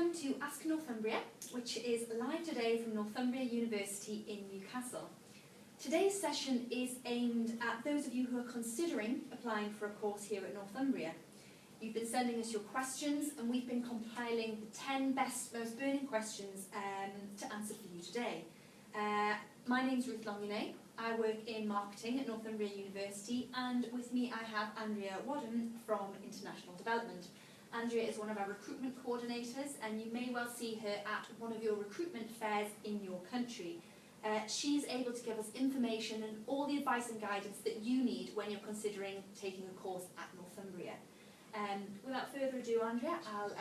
Welcome to Ask Northumbria, which is live today from Northumbria University in Newcastle. Today's session is aimed at those of you who are considering applying for a course here at Northumbria. You've been sending us your questions and we've been compiling the 10 best, most burning questions to answer for you today. My name's Ruth Longionay. I work in marketing at Northumbria University, and with me I have Andrea Wadden from International Development. Andrea is one of our recruitment coordinators, and you may well see her at one of your recruitment fairs in your country. She's able to give us information and all the advice and guidance that you need when you're considering taking a course at Northumbria. Without further ado, Andrea, I'll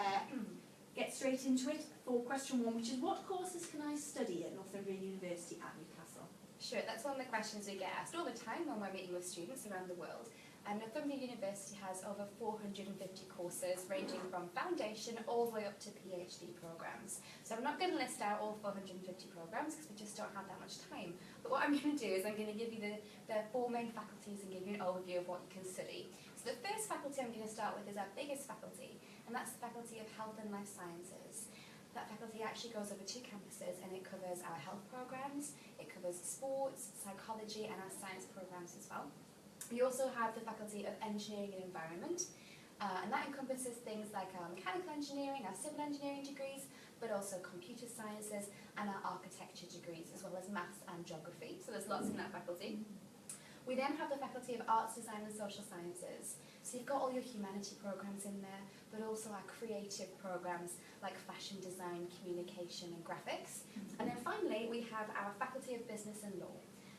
get straight into it for question one, which is what courses can I study at Northumbria University at Newcastle? Sure, that's one of the questions we get asked all the time when we're meeting with students around the world. Northumbria University has over 450 courses ranging from foundation all the way up to PhD programs. So I'm not going to list out all 450 programs because we just don't have that much time. But what I'm going to do is I'm going to give you the four main faculties and give you an overview of what you can study. So the first faculty I'm going to start with is our biggest faculty, and that's the Faculty of Health and Life Sciences. That faculty actually goes over 2 campuses, and it covers our health programs, it covers sports, psychology, and our science programs as well. We also have the Faculty of Engineering and Environment, and that encompasses things like our mechanical engineering, our civil engineering degrees, but also computer sciences and our architecture degrees, as well as maths and geography. So there's lots in that faculty. We then have the Faculty of Arts, Design and Social Sciences. So you've got all your humanity programs in there, but also our creative programs like fashion design, communication and graphics. And then finally, we have our Faculty of Business and Law.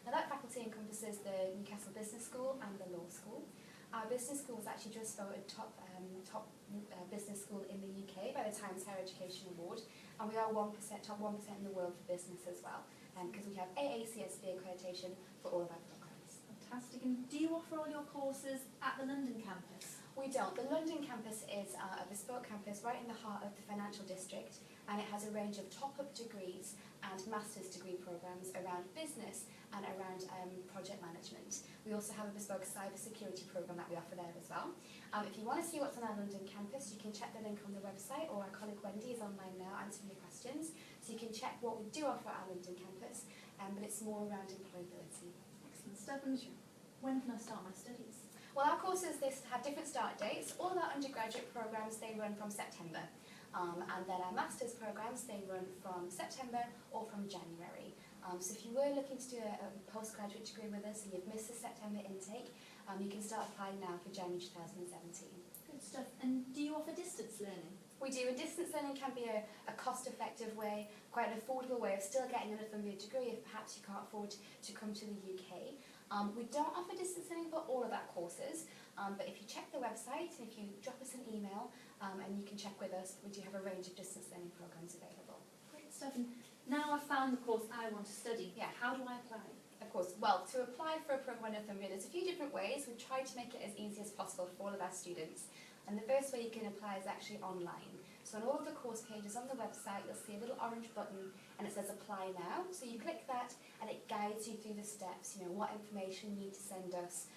Now that faculty encompasses the Newcastle Business School and the Law School. Our business school was actually just voted top business school in the UK by the Times Higher Education Award, and we are top 1% in the world for business as well, because we have AACSB accreditation for all of our programs. Fantastic. And do you offer all your courses at the London campus? We don't. The London campus is a bespoke campus right in the heart of the financial district, and it has a range of top-up degrees and master's degree programs around business and around project management. We also have a bespoke cybersecurity program that we offer there as well. If you want to see what's on our London campus, you can check the link on the website, or our colleague Wendy is online now answering your questions, so you can check what we do offer at our London campus, but it's more around employability. Excellent stuff. And when can I start my studies? Well, our courses, they have different start dates. All of our undergraduate programs, they run from September. And then our master's programs, they run from September or from January. So if you were looking to do a postgraduate degree with us and you've missed the September intake, you can start applying now for January 2017. Good stuff. And do you offer distance learning? We do. And distance learning can be a cost-effective way, quite an affordable way of still getting a Northumbria degree if perhaps you can't afford to come to the UK. We don't offer distance learning for all of our courses, but if you check the website and if you drop us an email and you can check with us, we do have a range of distance learning programs available. Great stuff. And now I've found the course I want to study. Yeah. How do I apply? Of course. Well, to apply for a program at Northumbria, there's a few different ways. We've tried to make it as easy as possible for all of our students. And the first way you can apply is actually online. So on all of the course pages on the website, you'll see a little orange button and it says apply now. So you click that and it guides you through the steps, what information you need to send us,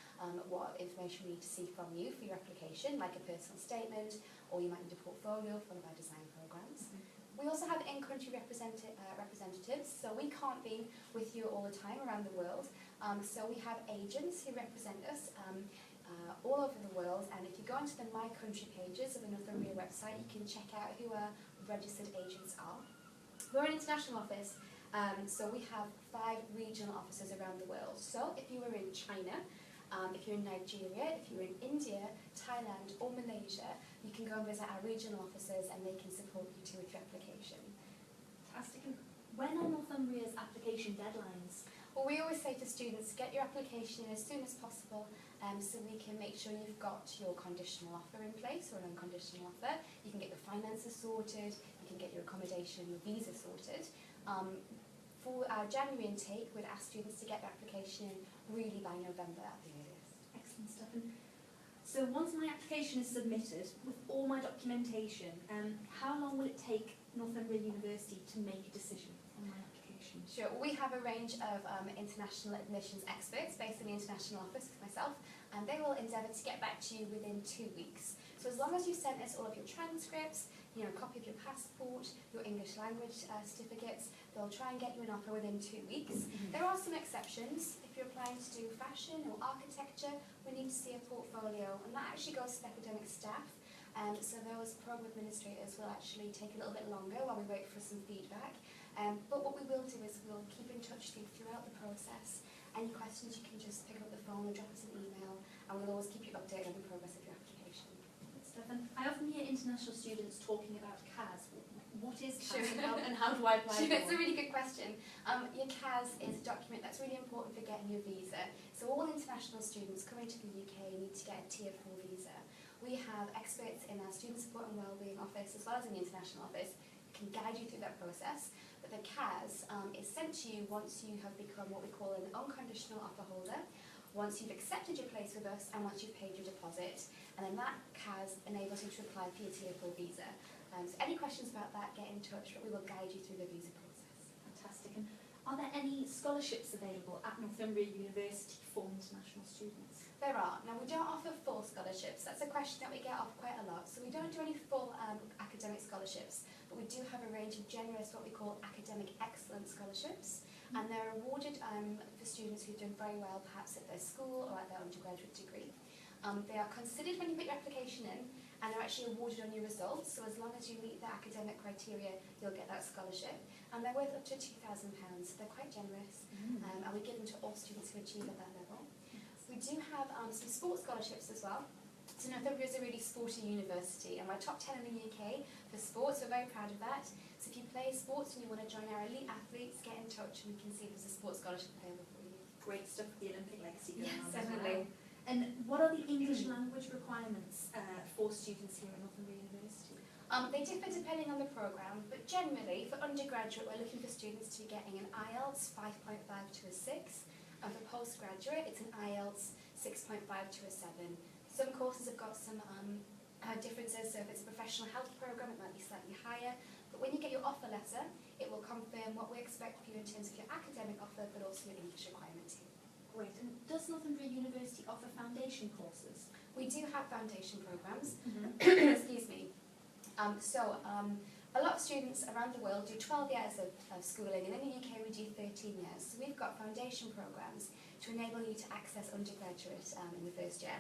what information we need to see from you for your application, like a personal statement, or you might need a portfolio for one of our design programs. We also have in-country representatives, so we can't be with you all the time around the world. So we have agents who represent us all over the world, and if you go onto the My Country pages of the Northumbria website, you can check out who our registered agents are. We're an international office, so we have 5 regional offices around the world. So if you were in China, if you're in Nigeria, if you're in India, Thailand or Malaysia, you can go and visit our regional offices and they can support you too with your application. Fantastic. And when are Northumbria's application deadlines? Well, we always say to students, get your application in as soon as possible so we can make sure you've got your conditional offer in place or an unconditional offer. You can get your finances sorted, you can get your accommodation, your visa sorted. For our January intake, we'd ask students to get their application in really by November at the earliest. Excellent stuff. And so once my application is submitted with all my documentation, how long will it take Northumbria University to make a decision on my application? Sure. We have a range of international admissions experts based in the international office with myself, and they will endeavour to get back to you within 2 weeks. So as long as you sent us all of your transcripts, you know, a copy of your passport, your English language certificates. They'll try and get you an offer within 2 weeks. There are some exceptions. If you're applying to do fashion or architecture, we need to see a portfolio, and that actually goes to the academic staff. So those program administrators will actually take a little bit longer while we wait for some feedback. But what we will do is we'll keep in touch with you throughout the process. Any questions, you can just pick up the phone or drop us an email, and we'll always keep you updated on the progress of your application. Stefan, I often hear international students talking about CAS. What is CAS Sure. and how do I apply for It's a it? really good question. Your CAS is a document that's really important for getting your visa. So all international students coming to the UK need to get a Tier 4 visa. We have experts in our Student Support and Wellbeing Office as well as in the International Office who can guide you through that process. But the CAS is sent to you once you have become what we call an unconditional offer holder, once you've accepted your place with us and once you've paid your deposit. And then that CAS enables you to apply for your Tier 4 visa. So any questions about that, get in touch, but we will guide you through the visa process. Fantastic. And are there any scholarships available at Northumbria University for international students? There are. Now, we don't offer full scholarships. That's a question that we get off quite a lot. So we don't do any full academic scholarships, but we do have a range of generous, what we call academic excellence scholarships. And they're awarded for students who've done very well, perhaps at their school or at their undergraduate degree. They are considered when you put your application in, and are actually awarded on your results. So as long as you meet the academic criteria, you'll get that scholarship. And they're worth up to £2,000, so they're quite generous. And we give them to all students who achieve at that level. We do have some sports scholarships as well. So Northumbria is a really sporty university, and we're top 10 in the UK for sports. We're very proud of that. So if you play sports and you want to join our elite athletes, get in touch and we can see if there's a sports scholarship available for you. Great stuff for the Olympic legacy going Yes, on. definitely. And what are the English language requirements for students here at Northumbria University? They differ depending on the programme, but generally for undergraduate we're looking for students to be getting an IELTS 5.5 to a 6, and for postgraduate it's an IELTS 6.5 to a 7. Some courses have got some differences, so if it's a professional health programme it might be slightly higher, but when you get your offer letter it will confirm what we expect for you in terms of your academic offer but also your English requirement too. Great. And does Northumbria University offer foundation courses? We do have foundation programmes. Excuse me. A lot of students around the world do 12 years of schooling, and in the UK we do 13 years. So we've got foundation programmes to enable you to access undergraduate in the first year.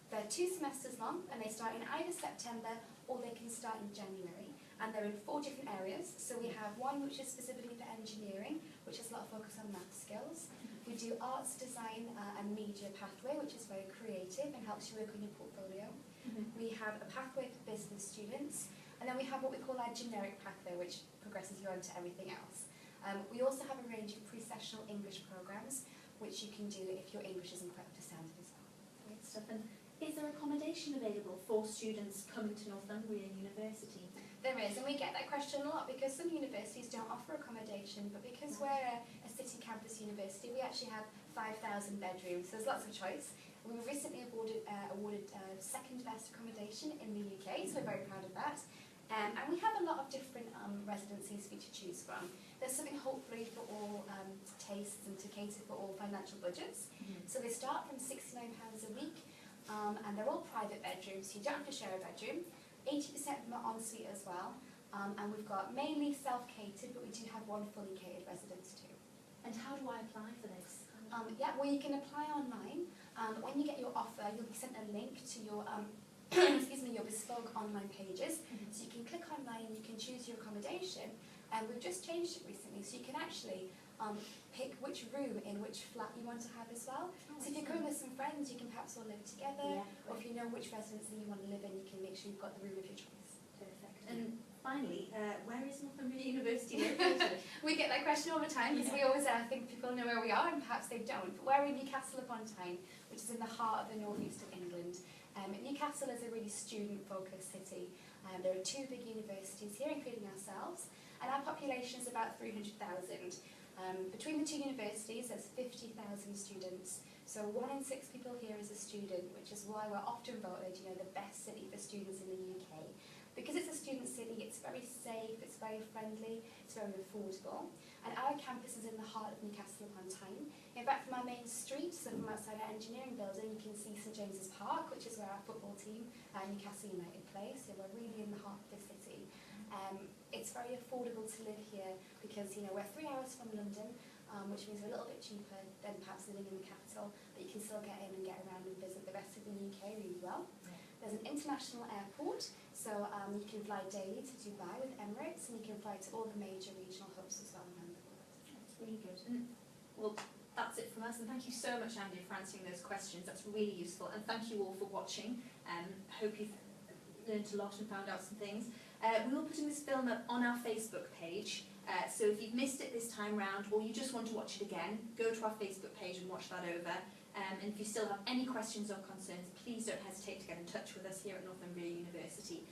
They're 2 semesters long, and they start in either September or they can start in January. And they're in 4 different areas. So we have one which is specifically for engineering, which has a lot of focus on math skills. We do arts, design and media pathway, which is very creative and helps you work on your portfolio. We have a pathway for business students, and then we have what we call our generic pathway, which progresses you on to everything else. We also have a range of pre-sessional English programmes, which you can do if your English isn't quite up to standard as well. Great stuff. And is there accommodation available for students coming to Northumbria University? There is, and we get that question a lot because some universities don't offer accommodation, but because we're a city campus university, we actually have 5,000 bedrooms, so there's lots of choice. We were recently awarded second best accommodation in the UK, so we're very proud of that. And we have a lot of different residencies for you to choose from. There's something hopefully for all tastes and to cater for all financial budgets. So they start from £69 a week, and they're all private bedrooms, so you don't have to share a bedroom. 80% of them are ensuite as well, and we've got mainly self-catered, but we do have one fully catered residence too. And how do I apply for this? Yeah, well you can apply online. When you get your offer, you'll be sent a link to your excuse me, your bespoke online pages. So you can click online, you can choose your accommodation, and we've just changed it recently, so you can actually pick which room in which flat you want to have as well. So if you're coming with some friends, you can perhaps all live together, or if you know which residency you want to live in, you can make sure you've got the room of your choice. Perfect. And finally, where is Northumbria University located? We get that question all the time because we always think people know where we are and perhaps they don't. But we're in Newcastle upon Tyne, which is in the heart of the northeast of England. Newcastle is a really student-focused city. There are 2 big universities here, including ourselves, and our population is about 300,000. Between the 2 universities, there's 50,000 students. So 1 in 6 people here is a student, which is why we're often voted, the best city for students in the UK. Because it's a student city, it's very safe, it's very friendly, it's very affordable. And our campus is in the heart of Newcastle upon Tyne. In fact, from our main street, so from outside our engineering building, you can see St James's Park, which is where our football team, Newcastle United, play. So we're really in the heart of the city. It's very affordable to live here because, we're 3 hours from London, which means we're a little bit cheaper than perhaps living in the capital, but you can still get in and get around and visit the rest of the UK really well. There's an international airport, so you can fly daily to Dubai with Emirates, and you can fly to all the major regional hubs as well around the world. That's really good. And, well, that's it from us, and thank you so much, Andy, for answering those questions. That's really useful, and thank you all for watching. Hope you've learned a lot and found out some things. We will be putting this film up on our Facebook page, so if you've missed it this time round, or you just want to watch it again, go to our Facebook page and watch that over. And if you still have any questions or concerns, please don't hesitate to get in touch with us here at Northumbria University.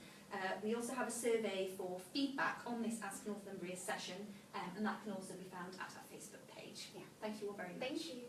We also have a survey for feedback on this Ask Northumbria session, and that can also be found at our Facebook page. Yeah. Thank you all very much. Thank you.